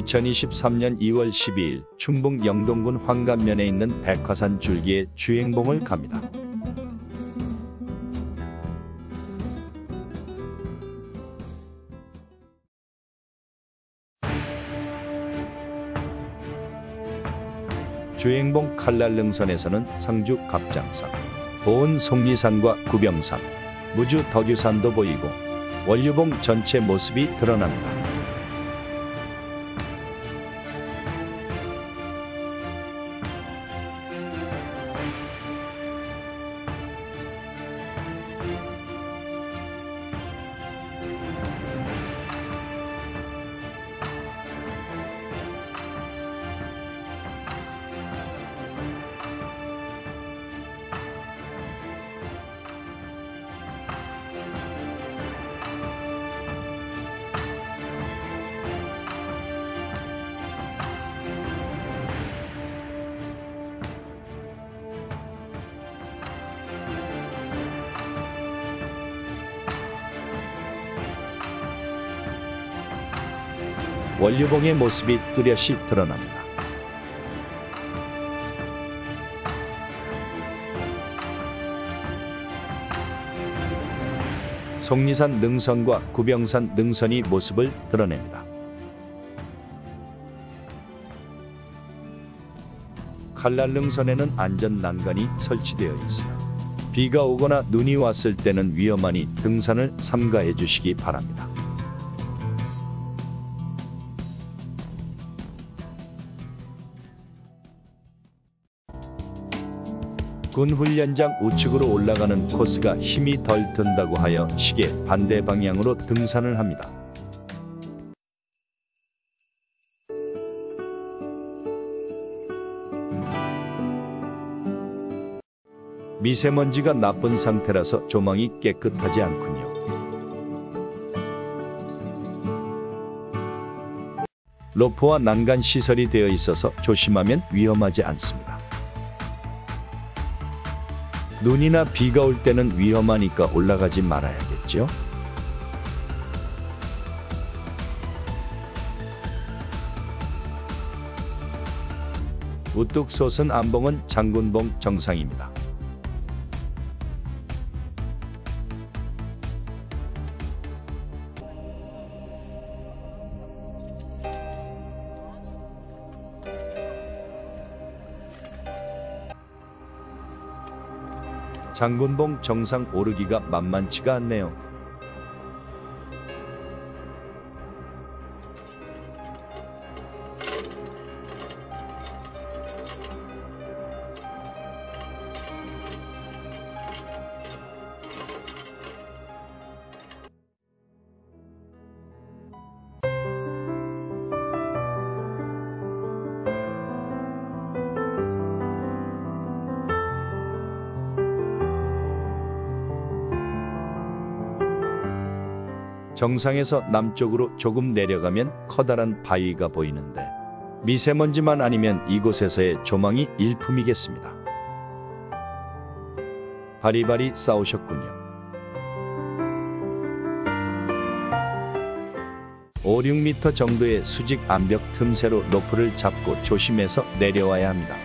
2023년 2월 12일 충북 영동군 황간면에 있는 백화산 줄기에 주행봉을 갑니다. 주행봉 칼날릉선에서는 상주 갑장산, 보은 속리산과 구병산, 무주 덕유산도 보이고 원류봉 전체 모습이 드러납니다. 원류봉의 모습이 뚜렷이 드러납니다. 속리산 능선과 구병산 능선이 모습을 드러냅니다. 칼날릉선에는 안전 난간이 설치되어 있으며 비가 오거나 눈이 왔을 때는 위험하니 등산을 삼가해 주시기 바랍니다. 군 훈련장 우측으로 올라가는 코스가 힘이 덜 든다고 하여 시계 반대 방향으로 등산을 합니다. 미세먼지가 나쁜 상태라서 조망이 깨끗하지 않군요. 로프와 난간 시설이 되어 있어서 조심하면 위험하지 않습니다. 눈이나 비가 올 때는 위험하니까 올라가지 말아야겠죠? 우뚝 솟은 안봉은 장군봉 정상입니다. 장군봉 정상 오르기가 만만치가 않네요. 정상에서 남쪽으로 조금 내려가면 커다란 바위가 보이는데 미세먼지만 아니면 이곳에서의 조망이 일품이겠습니다. 바리바리 싸우셨군요. 5-6m 정도의 수직 암벽 틈새로 로프를 잡고 조심해서 내려와야 합니다.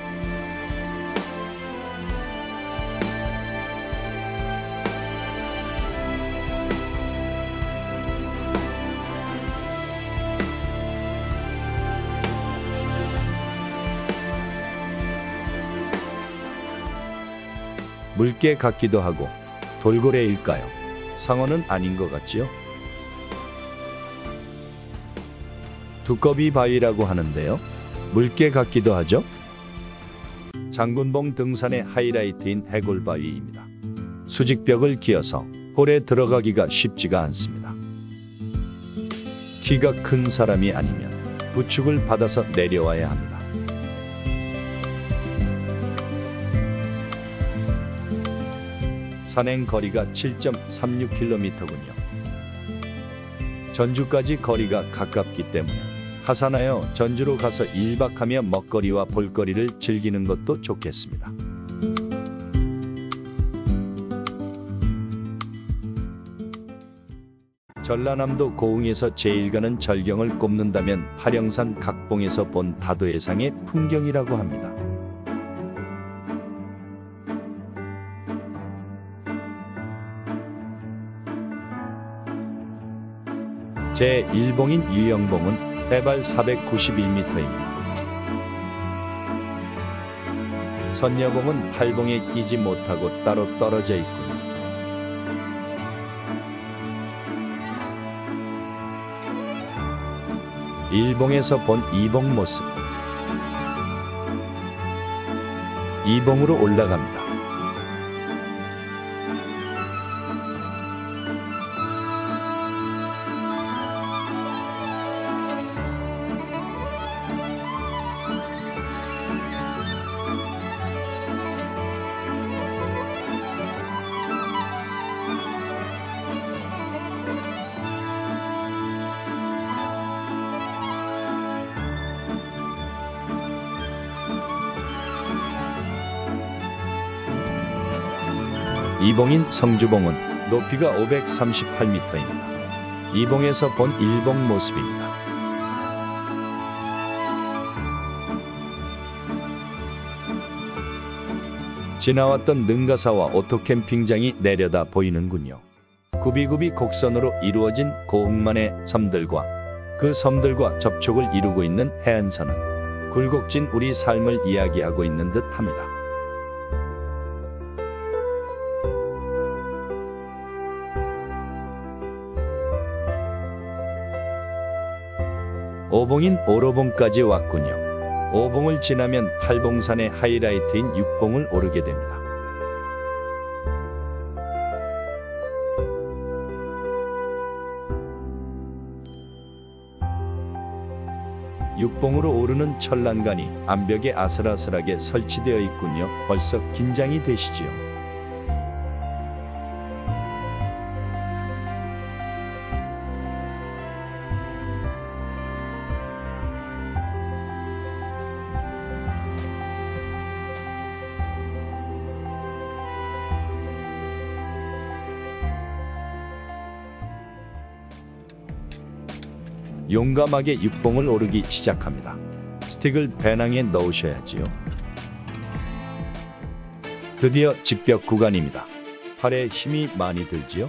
물개 같기도 하고 돌고래일까요? 상어는 아닌 것 같지요? 두꺼비 바위라고 하는데요. 물개 같기도 하죠? 장군봉 등산의 하이라이트인 해골바위입니다. 수직벽을 기어서 홀에 들어가기가 쉽지가 않습니다. 키가 큰 사람이 아니면 부축을 받아서 내려와야 합니다. 산행 거리가 7.36km군요. 전주까지 거리가 가깝기 때문에 하산하여 전주로 가서 1박하며 먹거리와 볼거리를 즐기는 것도 좋겠습니다. 전라남도 고흥에서 제일 가는 절경을 꼽는다면 화령산 각봉에서 본 다도해상의 풍경이라고 합니다. 제1봉인 유영봉은 해발 491m입니다. 선녀봉은 8봉에 끼지 못하고 따로 떨어져 있군요. 일봉에서 본 이봉 모습. 이봉으로 올라갑니다. 이봉인 성주봉은 높이가 538m입니다. 이봉에서 본 일봉 모습입니다. 지나왔던 능가사와 오토캠핑장이 내려다 보이는군요. 굽이굽이 곡선으로 이루어진 고흥만의 섬들과 그 섬들과 접촉을 이루고 있는 해안선은 굴곡진 우리 삶을 이야기하고 있는 듯합니다. 오봉인 오로봉까지 왔군요. 오봉을 지나면 8봉산의 하이라이트인 6봉을 오르게 됩니다. 육봉으로 오르는 천란간이 암벽에 아슬아슬하게 설치되어 있군요. 벌써 긴장이 되시지요? 용감하게 육봉을 오르기 시작합니다. 스틱을 배낭에 넣으셔야지요. 드디어 직벽 구간입니다. 팔에 힘이 많이 들지요?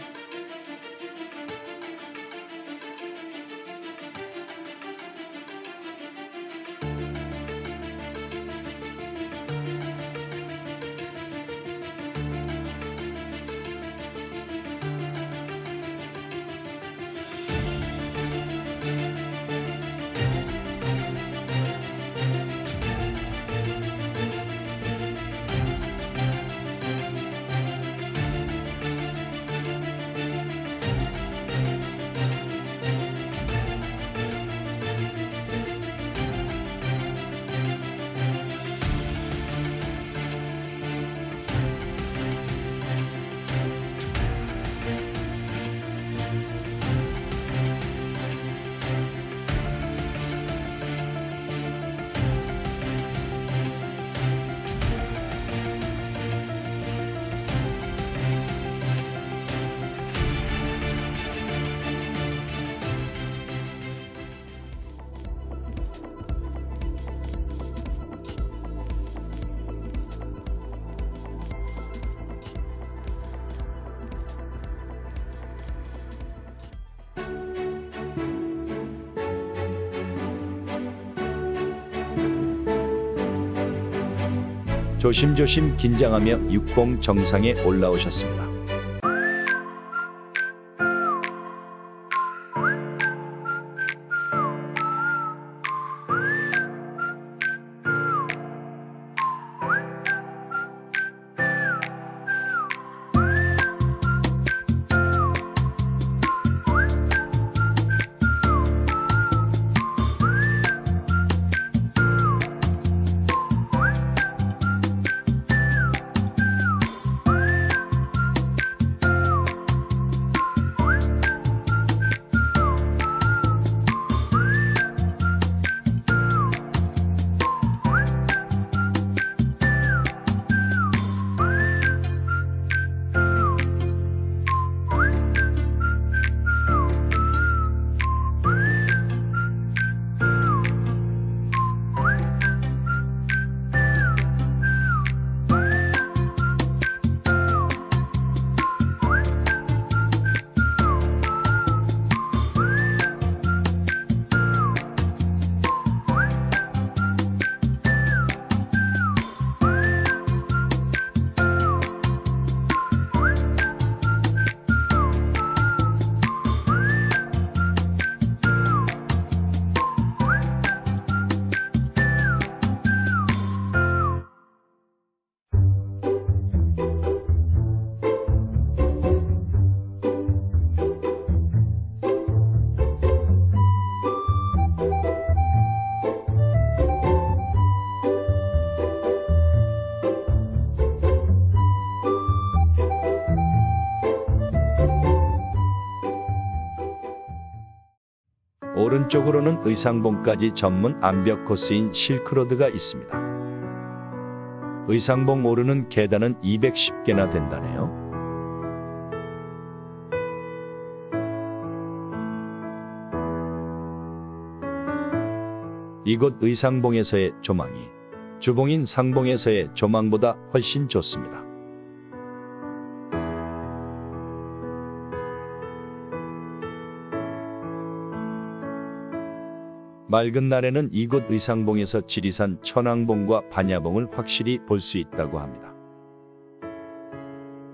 조심조심 긴장하며 육봉 정상에 올라오셨습니다. 오른쪽으로는 의상봉까지 전문 암벽 코스인 실크로드가 있습니다. 의상봉 오르는 계단은 210개나 된다네요. 이곳 의상봉에서의 조망이 주봉인 상봉에서의 조망보다 훨씬 좋습니다. 맑은 날에는 이곳 의상봉에서 지리산 천왕봉과 반야봉을 확실히 볼 수 있다고 합니다.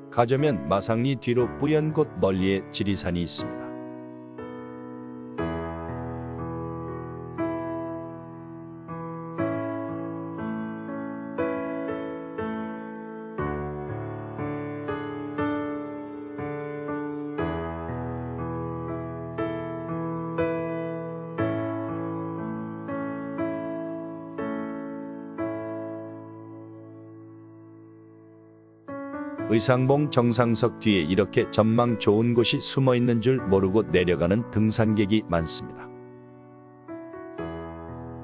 가자면 마상리 뒤로 뿌연 곳 멀리에 지리산이 있습니다. 의상봉 정상석 뒤에 이렇게 전망 좋은 곳이 숨어 있는 줄 모르고 내려가는 등산객이 많습니다.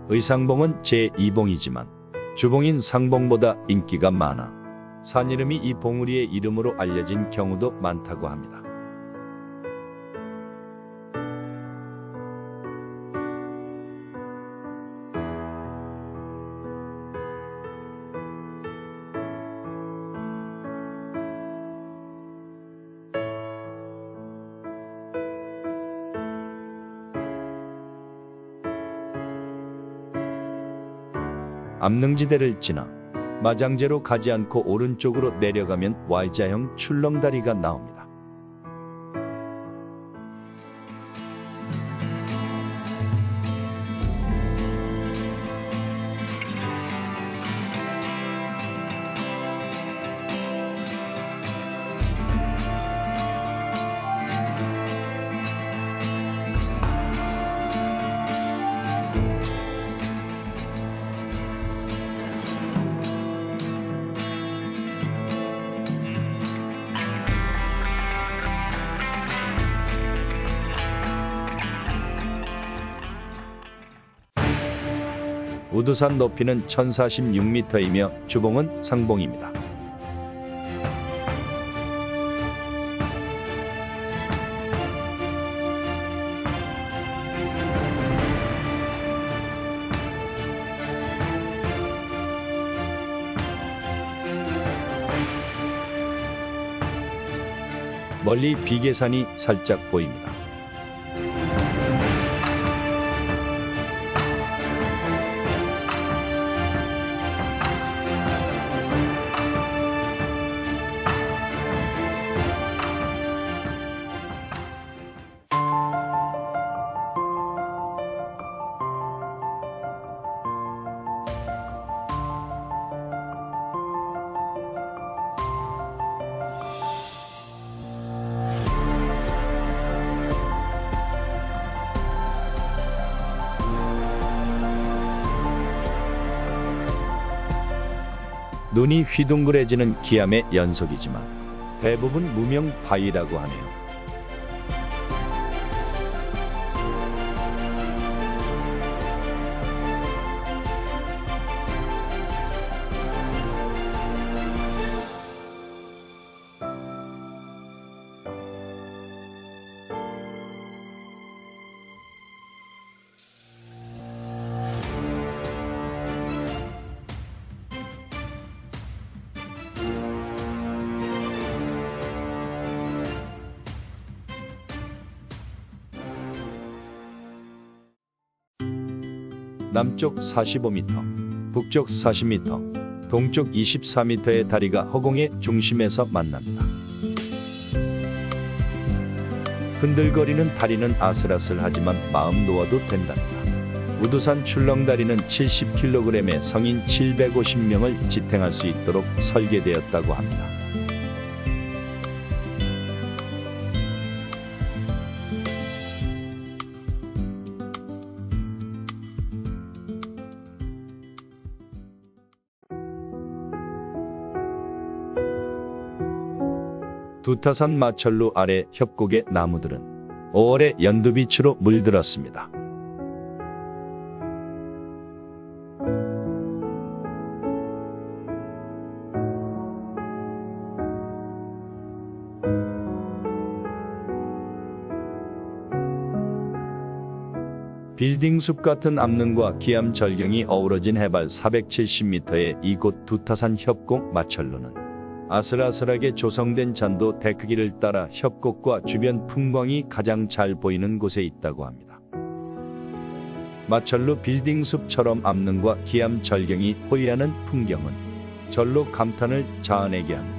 의상봉은 제2봉이지만 주봉인 상봉보다 인기가 많아 산 이름이 이 봉우리의 이름으로 알려진 경우도 많다고 합니다. 암릉지대를 지나 마장제로 가지 않고 오른쪽으로 내려가면 Y자형 출렁다리가 나옵니다. 우두산 높이는 1046m이며 주봉은 상봉입니다. 멀리 비계산이 살짝 보입니다. 눈이 휘둥그레지는 기암의 연속이지만 대부분 무명 바위라고 하네요. 남쪽 45m, 북쪽 40m, 동쪽 24m의 다리가 허공의 중심에서 만납니다. 흔들거리는 다리는 아슬아슬하지만 마음 놓아도 된답니다. 우두산 출렁다리는 70kg의 성인 750명을 지탱할 수 있도록 설계되었다고 합니다. 두타산 마철루 아래 협곡의 나무들은 5월에 연두빛으로 물들었습니다. 빌딩숲 같은 암릉과 기암 절경이 어우러진 해발 470m의 이곳 두타산 협곡 마철루는 아슬아슬하게 조성된 잔도 데크길을 따라 협곡과 주변 풍광이 가장 잘 보이는 곳에 있다고 합니다. 마철루 빌딩숲처럼 암릉과 기암 절경이 포위하는 풍경은 절로 감탄을 자아내게 합니다.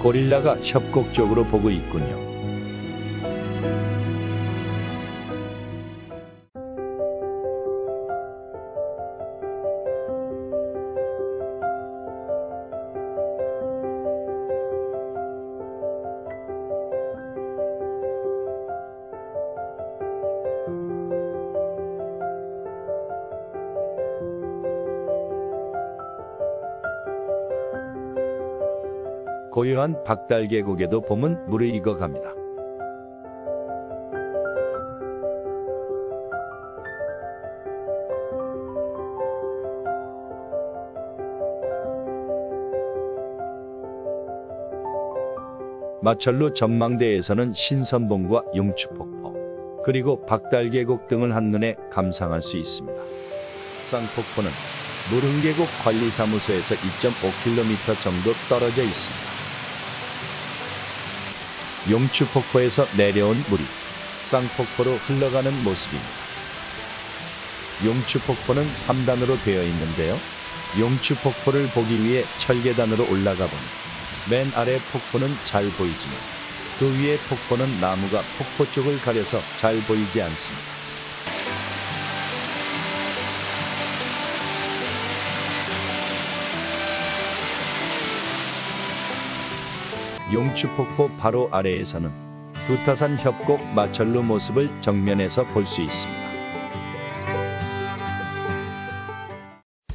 고릴라가 협곡 쪽으로 보고 있군요. 고요한 박달 계곡에도 봄은 물을 익어갑니다. 마철루 전망대에서는 신선봉과 용추폭포, 그리고 박달 계곡 등을 한눈에 감상할 수 있습니다. 쌍폭포는 무릉계곡 관리사무소에서 2.5km 정도 떨어져 있습니다. 용추폭포에서 내려온 물이 쌍폭포로 흘러가는 모습입니다. 용추폭포는 3단으로 되어 있는데요. 용추폭포를 보기 위해 철계단으로 올라가 보니 맨 아래 폭포는 잘 보이지만 그 위에 폭포는 나무가 폭포 쪽을 가려서 잘 보이지 않습니다. 용추폭포 바로 아래에서는 두타산 협곡 마철루 모습을 정면에서 볼 수 있습니다.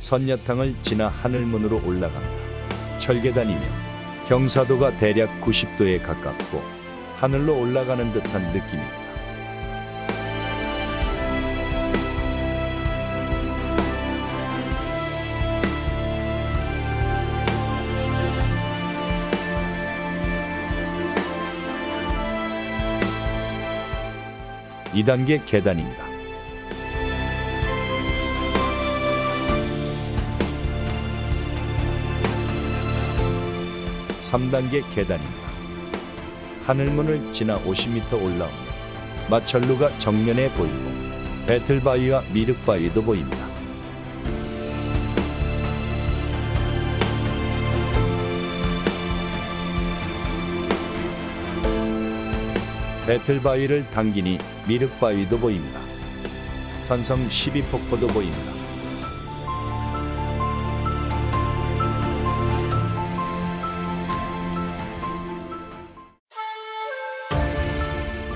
선녀탕을 지나 하늘문으로 올라갑니다. 철계단이며 경사도가 대략 90도에 가깝고 하늘로 올라가는 듯한 느낌입니다. 이 단계 계단입니다. (3단계) 계단입니다. 하늘문을 지나 50m 올라오면 마철루가 정면에 보이고 배틀바위와 미륵바위도 보입니다. 배틀바위를 당기니 미륵바위도 보입니다. 산성 12폭포도 보입니다.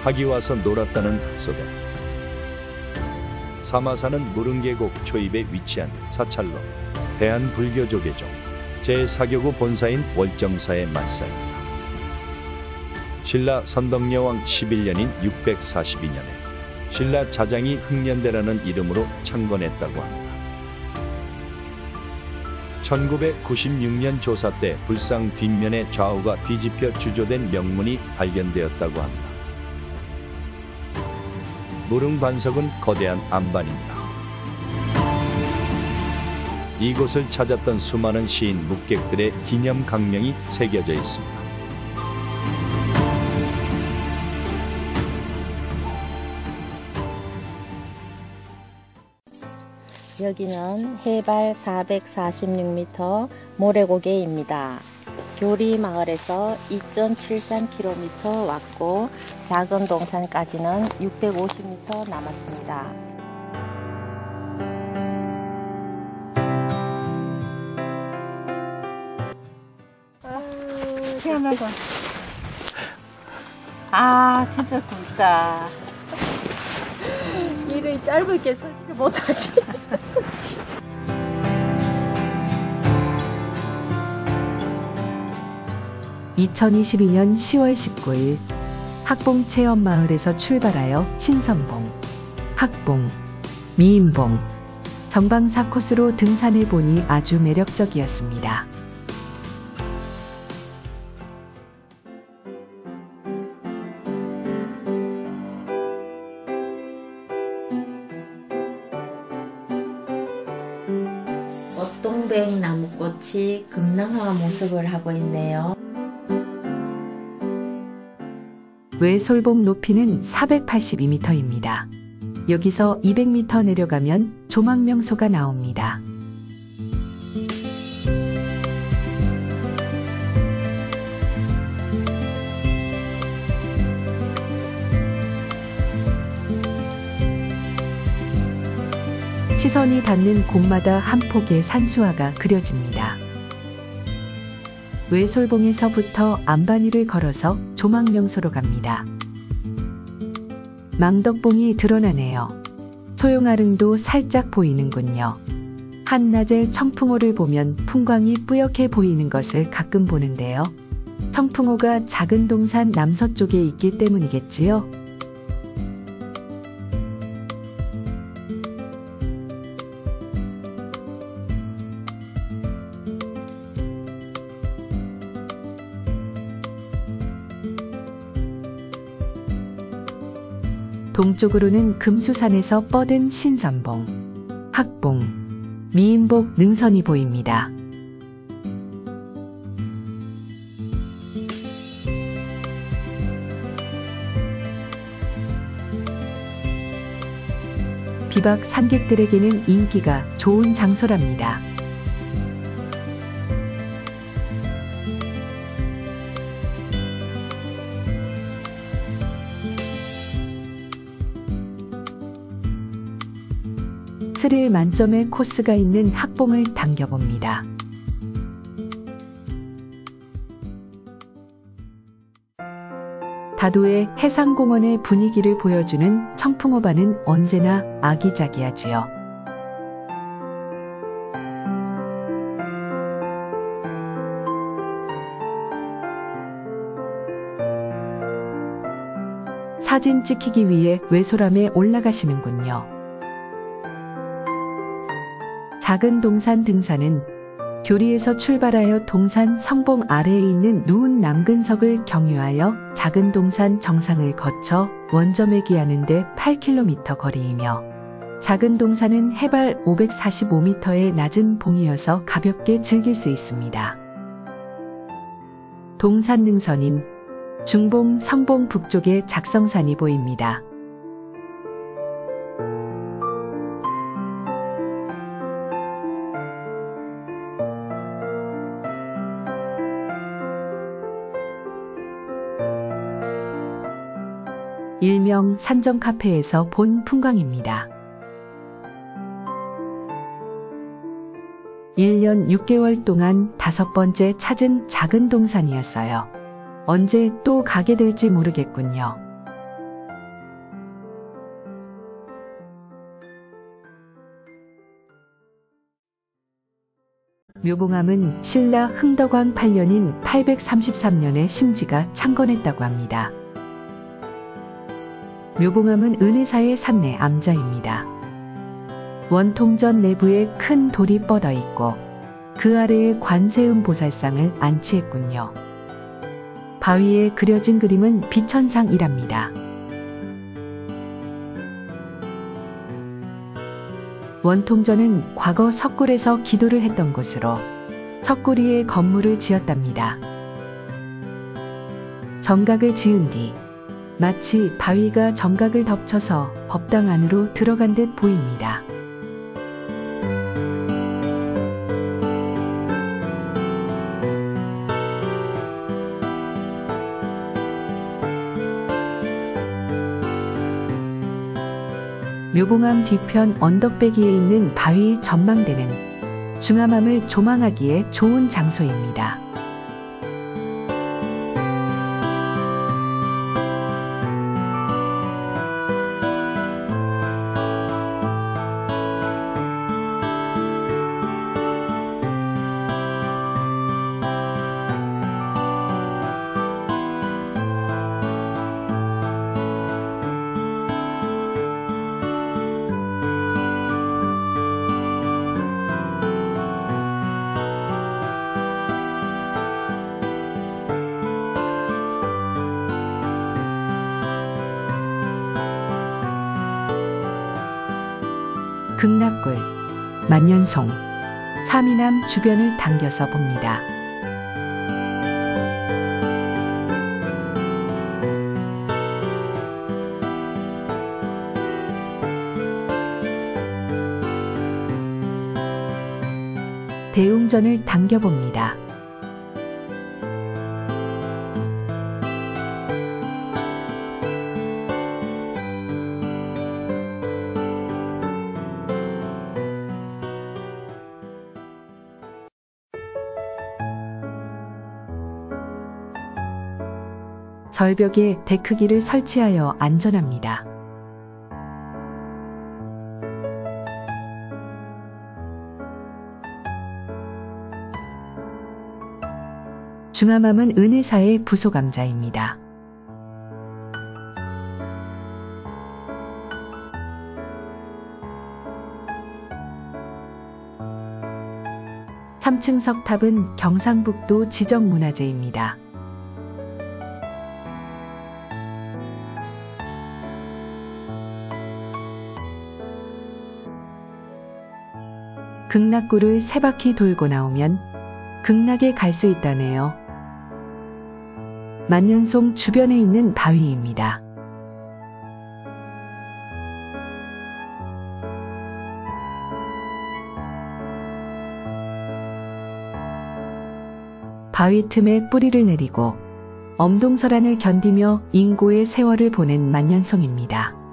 학이 와서 놀았다는 흑소대. 사마사는 무릉계곡 초입에 위치한 사찰로 대한불교조계종 제4교구 본사인 월정사의 말사입니다. 신라 선덕여왕 11년인 642년에 신라 자장이 흑년대라는 이름으로 창건했다고 합니다. 1996년 조사 때 불상 뒷면의 좌우가 뒤집혀 주조된 명문이 발견되었다고 합니다. 무릉반석은 거대한 안반입니다. 이곳을 찾았던 수많은 시인 묵객들의 기념 강명이 새겨져 있습니다. 여기는 해발 446m 모래고개입니다. 교리마을에서 2.73km 왔고 작은 동산까지는 650m 남았습니다. 태어나서 아, 진짜 굵다. 일이 짧게 서지를 못하지. 2022년 10월 19일 학봉 체험마을에서 출발하여 신선봉, 학봉, 미인봉, 정방사 코스로 등산해보니 아주 매력적이었습니다. 꽃동백 나무꽃이 금낭화 모습을 하고 있네요. 외솔봉 높이는 482m입니다. 여기서 200m 내려가면 조망명소가 나옵니다. 시선이 닿는 곳마다 한 폭의 산수화가 그려집니다. 외솔봉에서부터 안반이를 걸어서 조망명소로 갑니다. 망덕봉이 드러나네요. 소용아릉도 살짝 보이는군요. 한낮에 청풍호를 보면 풍광이 뿌옇게 보이는 것을 가끔 보는데요. 청풍호가 작은 동산 남서쪽에 있기 때문이겠지요. 동쪽으로는 금수산에서 뻗은 신선봉, 학봉, 미인복 능선이 보입니다. 비박 산객들에게는 인기가 좋은 장소랍니다. 스릴 만점의 코스가 있는 학봉을 당겨봅니다. 다도의 해상공원의 분위기를 보여주는 청풍호반은 언제나 아기자기하지요. 사진 찍히기 위해 외소람에 올라가시는군요. 작은 동산 등산은 교리에서 출발하여 동산 성봉 아래에 있는 누운 남근석을 경유하여 작은 동산 정상을 거쳐 원점에 기하는 데 8km 거리이며, 작은 동산은 해발 545m의 낮은 봉이어서 가볍게 즐길 수 있습니다. 동산 능선인 중봉 성봉 북쪽에 작성산이 보입니다. 일명 산정 카페에서 본 풍광입니다. 1년 6개월 동안 5번째 찾은 작은 동산이었어요. 언제 또 가게 될지 모르겠군요. 묘봉암은 신라 흥덕왕 8년인 833년에 심지가 창건했다고 합니다. 묘봉암은 은혜사의 산내 암자입니다. 원통전 내부에 큰 돌이 뻗어 있고 그 아래에 관세음 보살상을 안치했군요. 바위에 그려진 그림은 비천상이랍니다. 원통전은 과거 석굴에서 기도를 했던 곳으로 석굴 위에 건물을 지었답니다. 정각을 지은 뒤 마치 바위가 정각을 덮쳐서 법당 안으로 들어간 듯 보입니다. 묘봉암 뒤편 언덕배기에 있는 바위 전망대는 중암암을 조망하기에 좋은 장소입니다. 극락굴, 만년송, 참이남 주변을 당겨서 봅니다. 대웅전을 당겨봅니다. 절벽에 데크기를 설치하여 안전합니다. 중암암은 은혜사의 부속암자입니다. 참층석탑은 경상북도 지정문화재입니다. 극락굴을 3바퀴 돌고 나오면 극락에 갈 수 있다네요. 만년송 주변에 있는 바위입니다. 바위 틈에 뿌리를 내리고 엄동설안을 견디며 인고의 세월을 보낸 만년송입니다.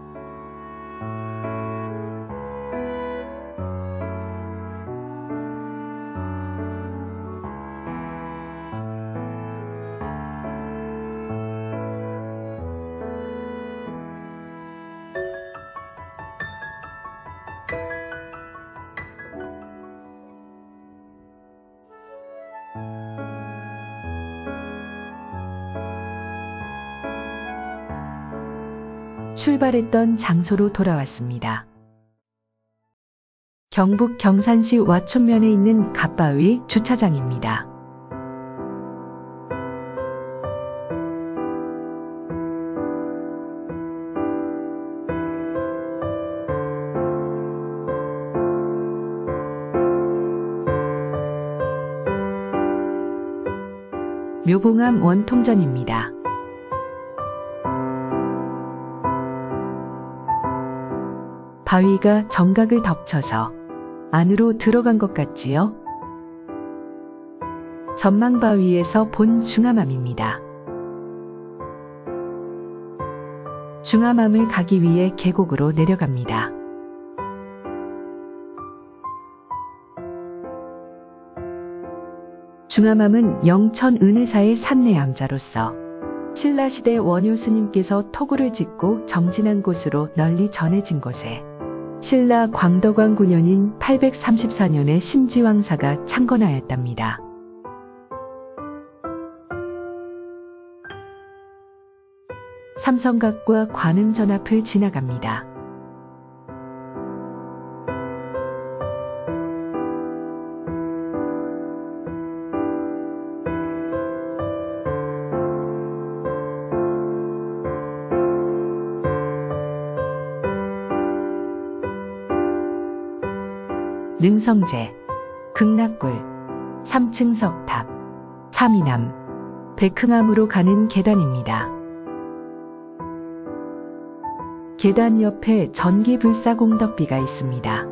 출발했던 장소로 돌아왔습니다. 경북 경산시 와촌면에 있는 갓바위 주차장입니다. 묘봉암 원통전입니다. 바위가 정각을 덮쳐서 안으로 들어간 것 같지요? 전망바위에서 본 중암암입니다. 중암암을 가기 위해 계곡으로 내려갑니다. 중암암은 영천 은혜사의 산내암자로서 신라시대 원효 스님께서 토구를 짓고 정진한 곳으로 널리 전해진 곳에 신라 광덕왕 9년인 834년에 심지왕사가 창건하였답니다. 삼성각과 관음전 앞을 지나갑니다. 능성제, 극락굴, 3층 석탑, 참이남, 백흥암으로 가는 계단입니다. 계단 옆에 전기불사공덕비가 있습니다.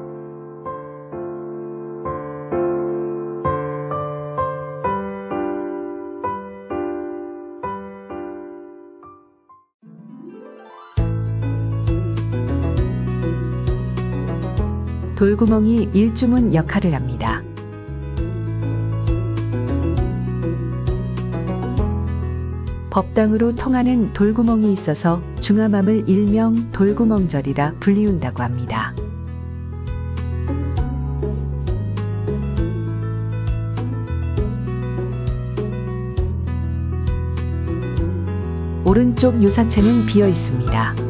돌구멍이 일주문 역할을 합니다. 법당으로 통하는 돌구멍이 있어서 중암암을 일명 돌구멍절이라 불리운다고 합니다. 오른쪽 요사체는 비어 있습니다.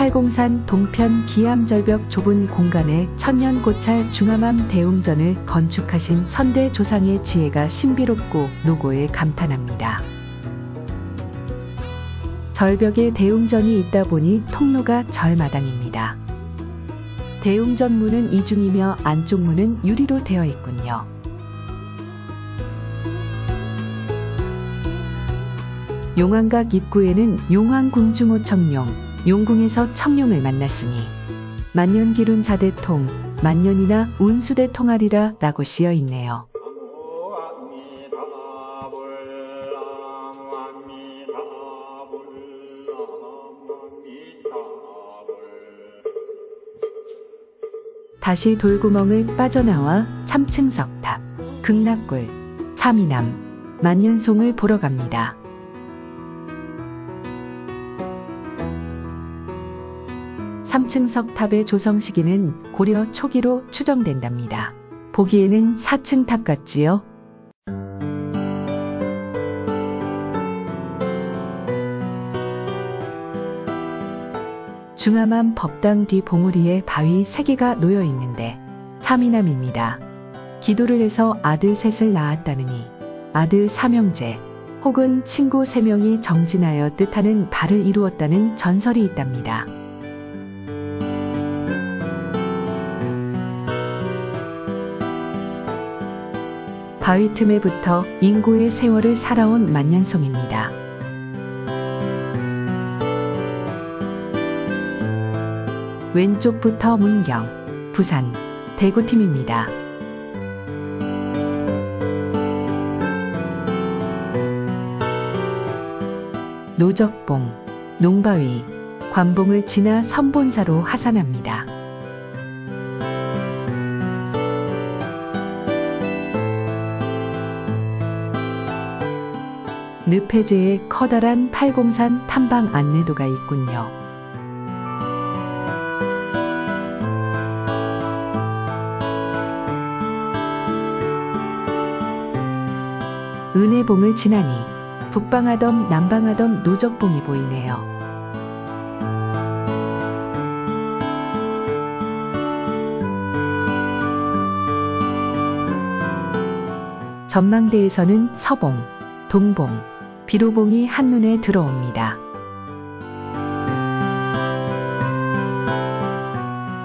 팔공산 동편 기암절벽 좁은 공간에 천년고찰 중암암 대웅전을 건축하신 선대 조상의 지혜가 신비롭고 노고에 감탄합니다. 절벽에 대웅전이 있다 보니 통로가 절마당입니다. 대웅전 문은 이중이며 안쪽 문은 유리로 되어 있군요. 용왕각 입구에는 용왕궁주모 청룡, 용궁에서 청룡을 만났으니 만년기룬 자대통, 만년이나 운수대통하리라 라고 씌어 있네요. 다시 돌구멍을 빠져나와 참층석탑, 극락굴, 참이남, 만년송을 보러 갑니다. 삼층석탑의 조성 시기는 고려 초기로 추정된답니다. 보기에는 4층 탑 같지요? 중암암 법당 뒤 봉우리에 바위 3개가 놓여 있는데 참이남입니다. 기도를 해서 아들 셋을 낳았다느니 아들 삼형제 혹은 친구 3명이 정진하여 뜻하는 바를 이루었다는 전설이 있답니다. 바위 틈에 붙어 인고의 세월을 살아온 만년송입니다. 왼쪽부터 문경, 부산, 대구팀입니다. 노적봉, 농바위, 관봉을 지나 선본사로 하산합니다. 늪해제에 커다란 팔공산 탐방 안내도가 있군요. 은혜봉을 지나니 북방하던 남방하던 노적봉이 보이네요. 전망대에서는 서봉, 동봉, 비로봉이 한눈에 들어옵니다.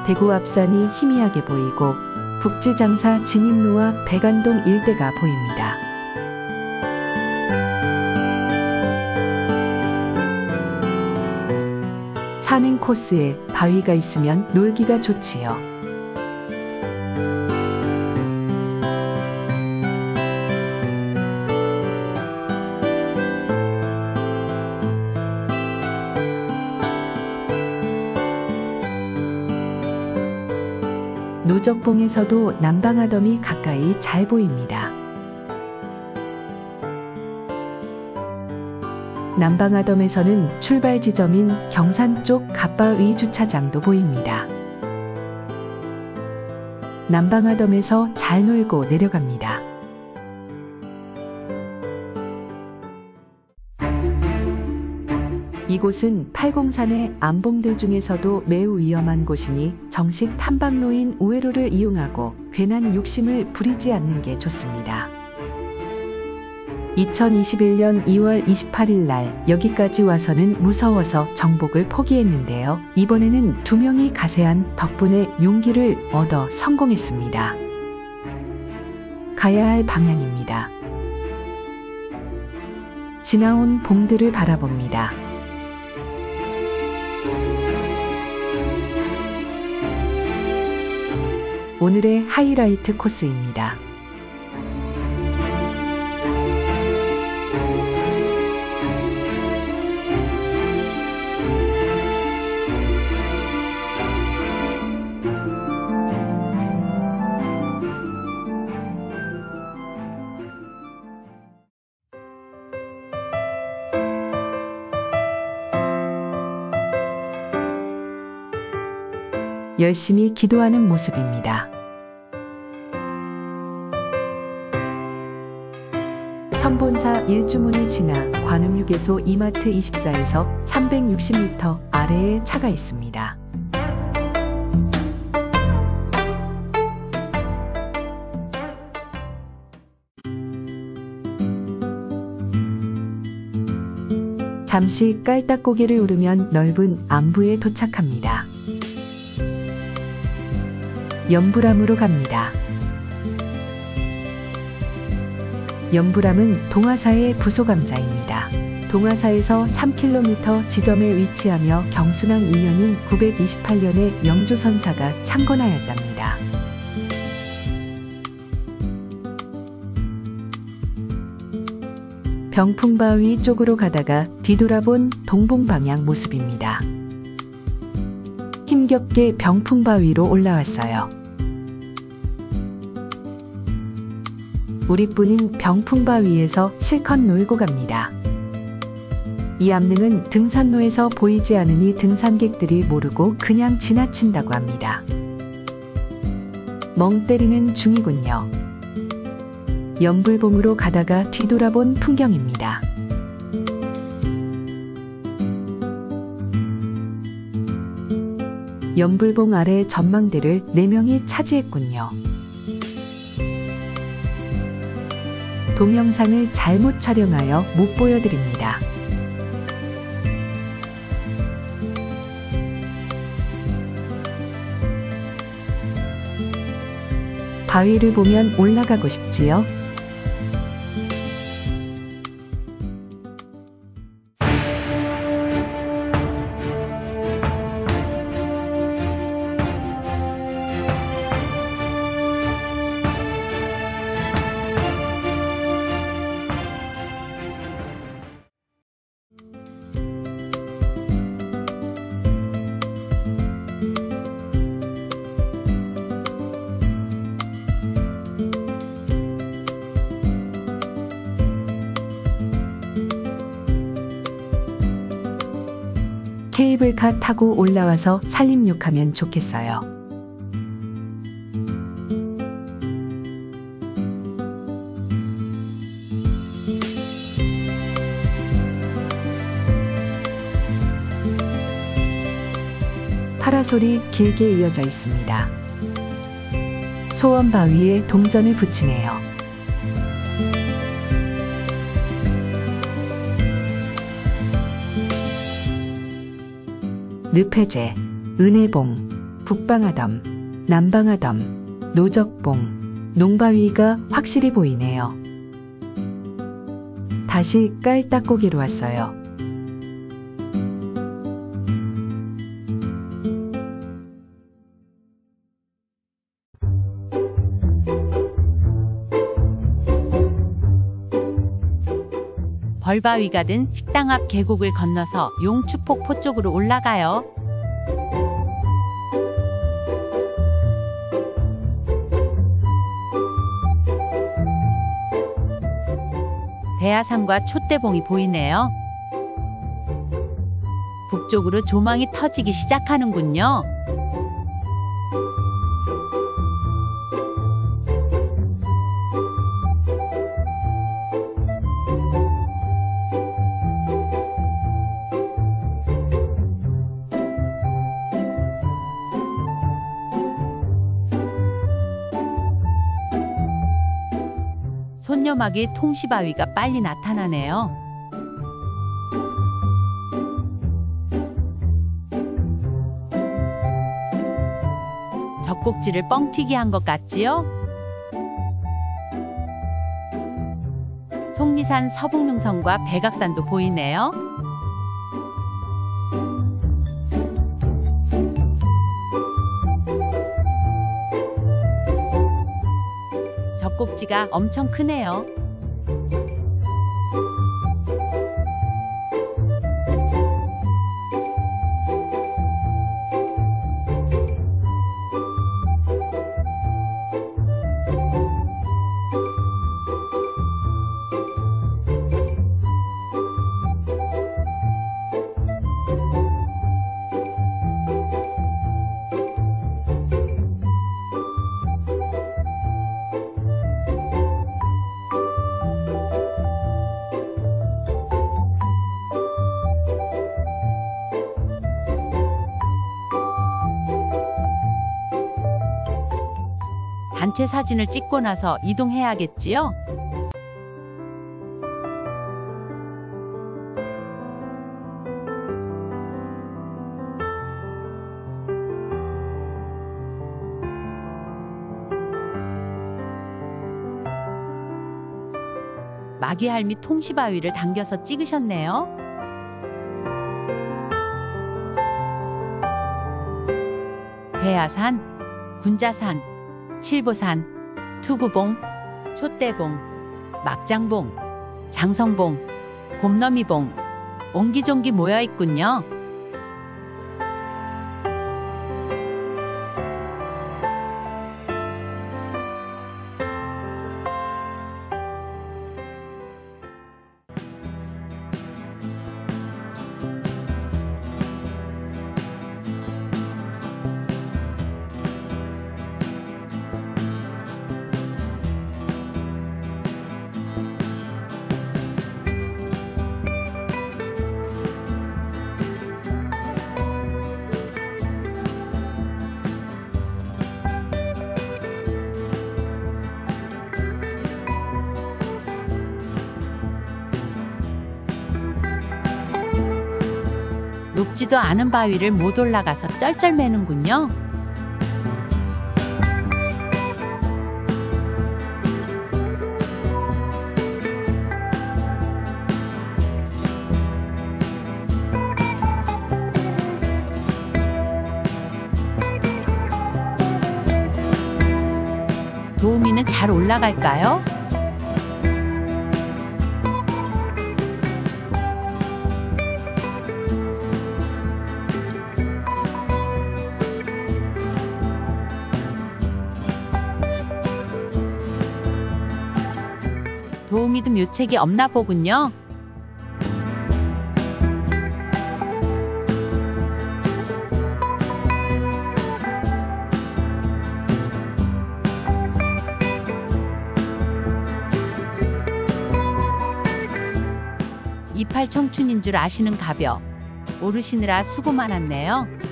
대구 앞산이 희미하게 보이고 국지장사 진입로와 백안동 일대가 보입니다. 산행 코스에 바위가 있으면 놀기가 좋지요. 노적봉에서도 남방아덤이 가까이 잘 보입니다. 남방아덤에서는 출발 지점인 경산 쪽 갓바위 주차장도 보입니다. 남방아덤에서 잘 놀고 내려갑니다. 이곳은 팔공산의 암봉들 중에서도 매우 위험한 곳이니 정식 탐방로인 우회로를 이용하고 괜한 욕심을 부리지 않는 게 좋습니다. 2021년 2월 28일 날 여기까지 와서는 무서워서 정복을 포기했는데요. 이번에는 2명이 가세한 덕분에 용기를 얻어 성공했습니다. 가야 할 방향입니다. 지나온 봉들을 바라봅니다. 오늘의 하이라이트 코스입니다. 열심히 기도하는 모습입니다. 천본사 일주문을 지나 관음휴게소 이마트 24에서 360m 아래에 차가 있습니다. 잠시 깔딱고개를 오르면 넓은 안부에 도착합니다. 연불암으로 갑니다. 연불암은 동화사의 부속암자입니다. 동화사에서 3km 지점에 위치하며 경순왕 2년인 928년에 영조선사가 창건하였답니다. 병풍바위 쪽으로 가다가 뒤돌아본 동봉방향 모습입니다. 힘겹게 병풍바위로 올라왔어요. 우리뿐인 병풍바위에서 실컷 놀고 갑니다. 이 암릉은 등산로에서 보이지 않으니 등산객들이 모르고 그냥 지나친다고 합니다. 멍 때리는 중이군요. 연불봉으로 가다가 뒤돌아본 풍경입니다. 연불봉 아래 전망대를 4명이 차지했군요. 동영상을 잘못 촬영하여 못 보여드립니다. 바위를 보면 올라가고 싶지요? 케이블카 타고 올라와서 산림욕하면 좋겠어요. 파라솔이 길게 이어져 있습니다. 소원 바위에 동전을 붙이네요. 늪해제, 은혜봉, 북방아덤, 남방아덤, 노적봉, 농바위가 확실히 보이네요. 다시 깔딱고개로 왔어요. 벌바위가 든 식당 앞 계곡을 건너서 용추폭포 쪽으로 올라가요. 대하산과 촛대봉이 보이네요. 북쪽으로 조망이 터지기 시작하는군요. 손녀막이 통시바위가 빨리 나타나네요. 젖꼭지를 뻥튀기 한 것 같지요? 속리산 서북능선과 백악산도 보이네요. 젖꼭지가 엄청 크네요. 단체 사진을 찍고 나서 이동해야겠지요? 마귀할미 통시바위를 당겨서 찍으셨네요. 대야산, 군자산, 칠보산, 투구봉, 촛대봉, 막장봉, 장성봉, 곰너미봉, 옹기종기 모여있군요. 높지도 않은 바위를 못 올라가서 쩔쩔매는군요. 도우미는 잘 올라갈까요? 도우미도 묘책이 없나 보군요. 이팔 청춘인 줄 아시는 가벼. 오르시느라 수고 많았네요.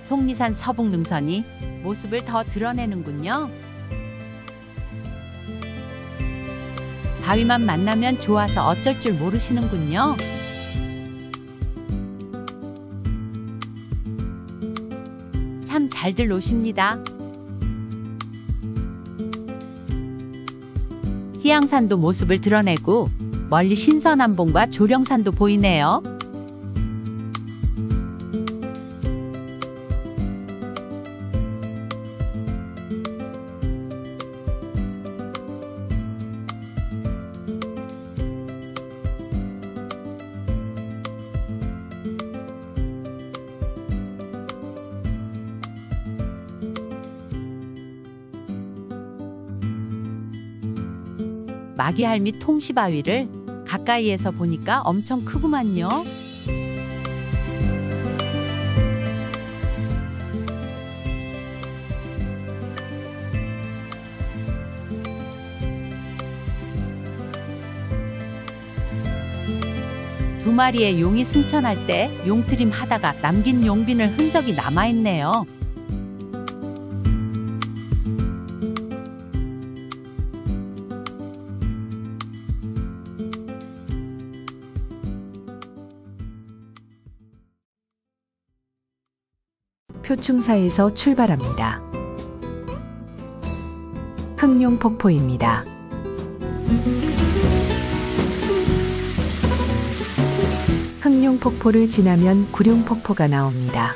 속리산 서북능선이 모습을 더 드러내는군요. 바위만 만나면 좋아서 어쩔 줄 모르시는군요. 참 잘들 노십니다. 희양산도 모습을 드러내고 멀리 신선암봉과 조령산도 보이네요. 마귀할미 통시바위를 가까이에서 보니까 엄청 크구만요. 두 마리의 용이 승천할 때 용트림 하다가 남긴 용빈을 흔적이 남아있네요. 표충사에서 출발합니다. 흑룡폭포입니다. 흑룡폭포를 지나면 구룡폭포가 나옵니다.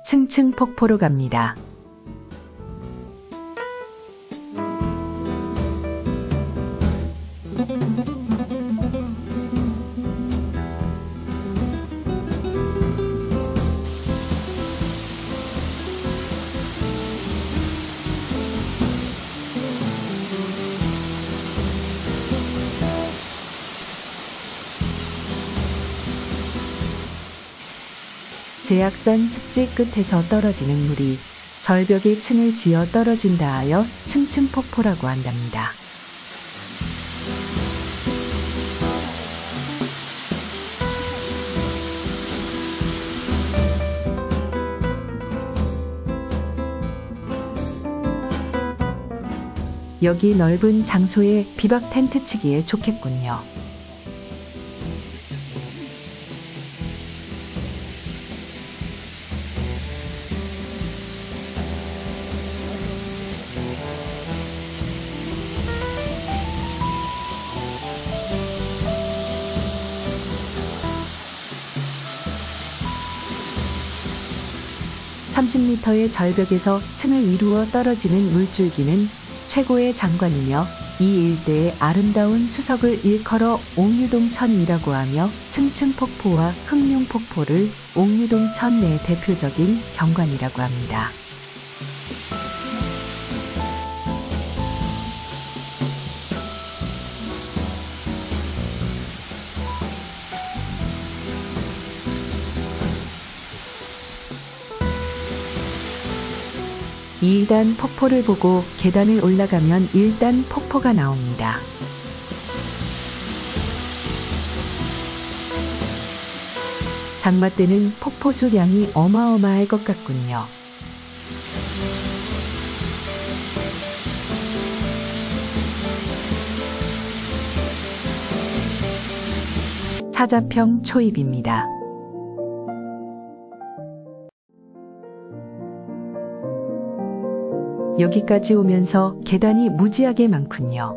층층폭포로 갑니다. 제약산 습지 끝에서 떨어지는 물이 절벽에 층을 지어 떨어진다 하여 층층폭포라고 한답니다. 여기 넓은 장소에 비박 텐트 치기에 좋겠군요. (30m의) 절벽에서 층을 이루어 떨어지는 물줄기는 최고의 장관이며 이 일대의 아름다운 수석을 일컬어 옥류동천이라고 하며 층층폭포와 흑룡폭포를 옥류동천 내 대표적인 경관이라고 합니다. (2단) 폭포를 보고 계단을 올라가면 (1단) 폭포가 나옵니다. 장마 때는 폭포 수량이 어마어마할 것 같군요. 사자평 초입입니다. 여기까지 오면서 계단이 무지하게 많군요.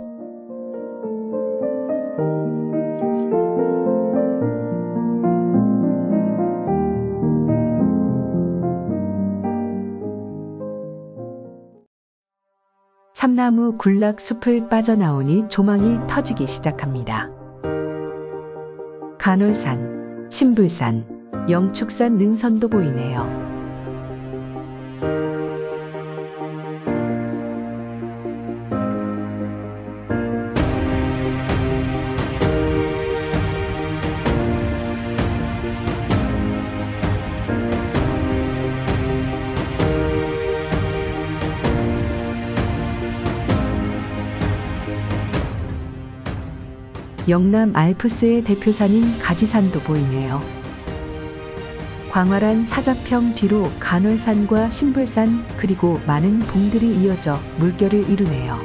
참나무 군락 숲을 빠져나오니 조망이 터지기 시작합니다. 간월산, 신불산, 영축산 능선도 보이네요. 영남 알프스의 대표산인 가지산도 보이네요. 광활한 사자평 뒤로 간월산과 신불산 그리고 많은 봉들이 이어져 물결을 이루네요.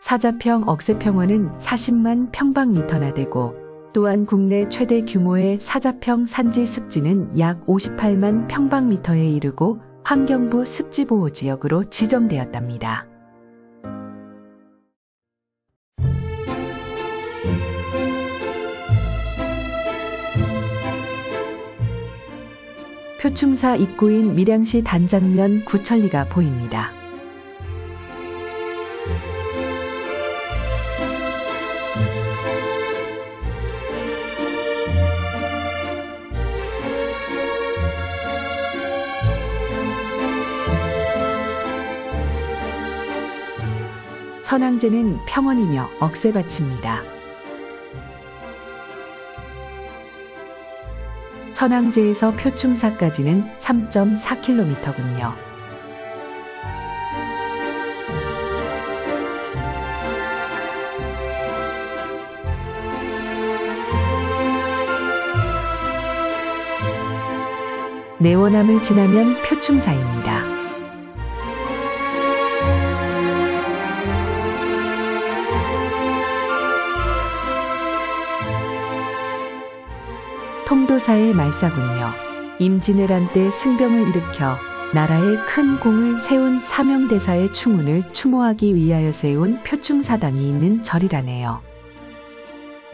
사자평 억새평원은 40만 평방미터나 되고 또한 국내 최대 규모의 사자평 산지 습지는 약 58만 평방미터에 이르고 환경부 습지보호지역으로 지정되었답니다. 표충사 입구인 밀양시 단장면 구천리가 보입니다. 천왕제는 평원이며 억새밭입니다. 천왕제에서 표충사까지는 3.4km군요. 내원암을 지나면 표충사입니다. 통도사의 말사군요. 임진왜란 때 승병을 일으켜 나라에 큰 공을 세운 사명대사의 충운을 추모하기 위하여 세운 표충사당이 있는 절이라네요.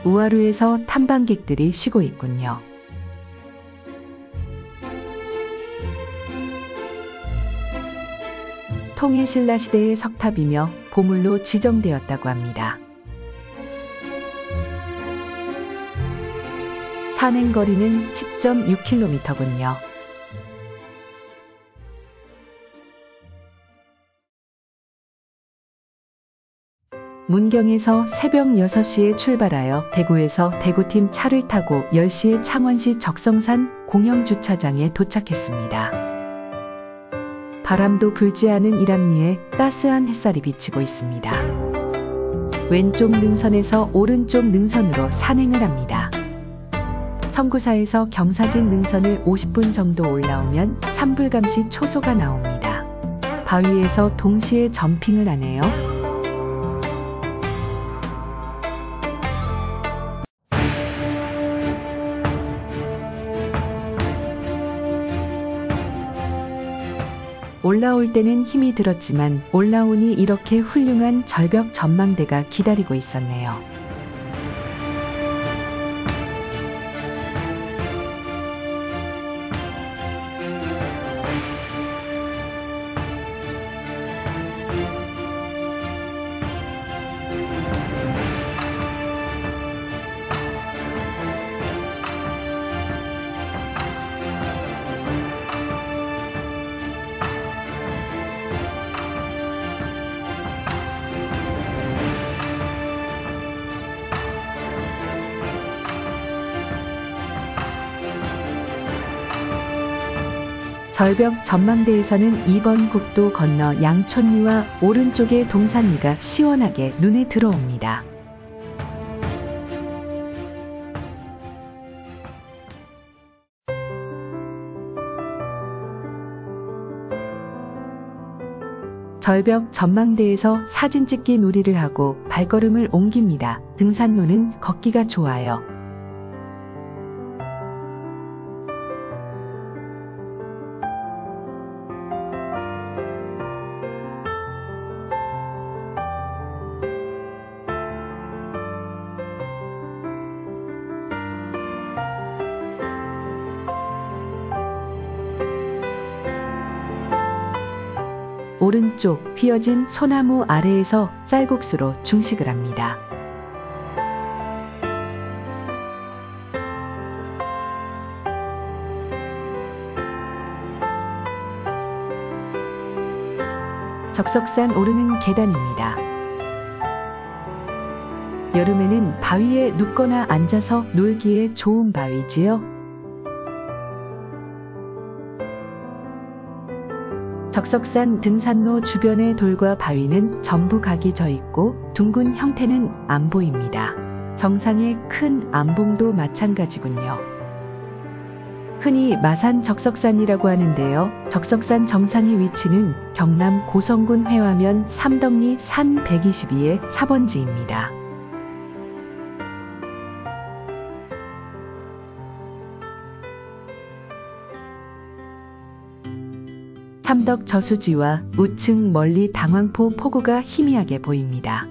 우하루에서 탐방객들이 쉬고 있군요. 통일신라 시대의 석탑이며 보물로 지정되었다고 합니다. 산행거리는 10.6km군요. 문경에서 새벽 6시에 출발하여 대구에서 대구팀 차를 타고 10시에 창원시 적성산 공영주차장에 도착했습니다. 바람도 불지 않은 일암리에 따스한 햇살이 비치고 있습니다. 왼쪽 능선에서 오른쪽 능선으로 산행을 합니다. 청구사에서 경사진 능선을 50분 정도 올라오면 산불감시 초소가 나옵니다. 바위에서 동시에 점핑을 하네요. 올라올 때는 힘이 들었지만 올라오니 이렇게 훌륭한 절벽 전망대가 기다리고 있었네요. 절벽 전망대에서는 2번 국도 건너 양촌리와 오른쪽의 동산리가 시원하게 눈에 들어옵니다. 절벽 전망대에서 사진 찍기 놀이를 하고 발걸음을 옮깁니다. 등산로는 걷기가 좋아요. 오른쪽 휘어진 소나무 아래에서 쌀국수로 중식을 합니다. 적석산 오르는 계단입니다. 여름에는 바위에 눕거나 앉아서 놀기에 좋은 바위지요. 적석산 등산로 주변의 돌과 바위는 전부 각이 져 있고 둥근 형태는 안 보입니다. 정상의 큰 암봉도 마찬가지군요. 흔히 마산 적석산이라고 하는데요. 적석산 정상의 위치는 경남 고성군 회화면 삼덕리 산 122의 4번지입니다. 삼덕 저수지와 우측 멀리 당황포 포구가 희미하게 보입니다.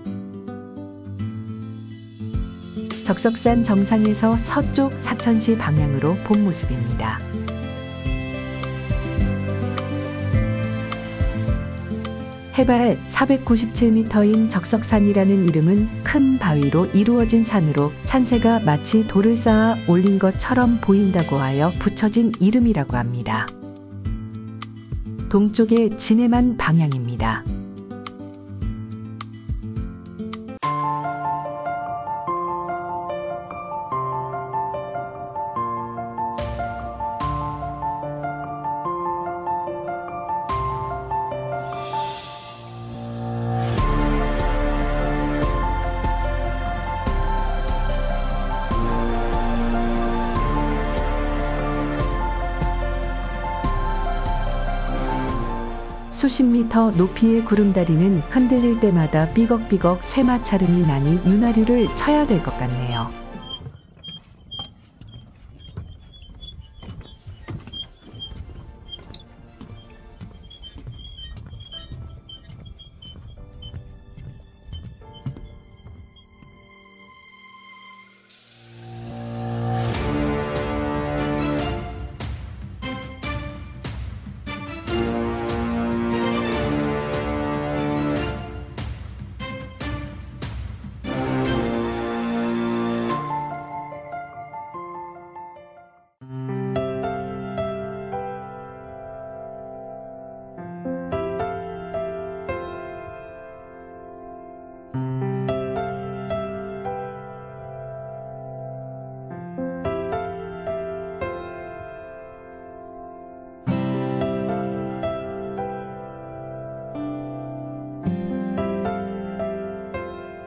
적석산 정상에서 서쪽 사천시 방향으로 본 모습입니다. 해발 497m인 적석산이라는 이름은 큰 바위로 이루어진 산으로 산세가 마치 돌을 쌓아 올린 것처럼 보인다고 하여 붙여진 이름이라고 합니다. 동쪽의 진해만 방향입니다. 수십 미터 높이의 구름다리는 흔들릴 때마다 삐걱삐걱 쇠마차름이 나니 윤활유를 쳐야 될 것 같네요.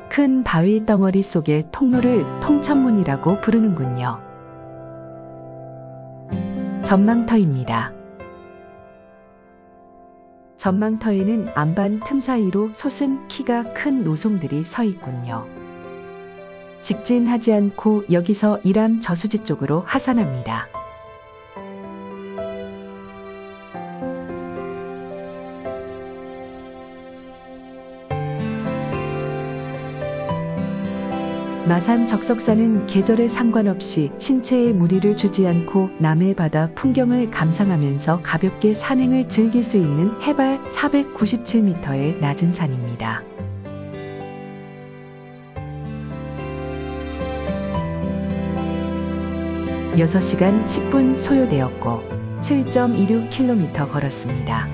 큰 바위 덩어리 속의 통로를 통천문이라고 부르는군요. 전망터입니다. 전망터에는 안반 틈 사이로 솟은 키가 큰 노송들이 서 있군요. 직진하지 않고 여기서 이람 저수지 쪽으로 하산합니다. 마산 적석산은 계절에 상관없이 신체에 무리를 주지 않고 남해 바다 풍경을 감상하면서 가볍게 산행을 즐길 수 있는 해발 497m의 낮은 산입니다. (6시간 10분) 소요되었고 7.26km 걸었습니다.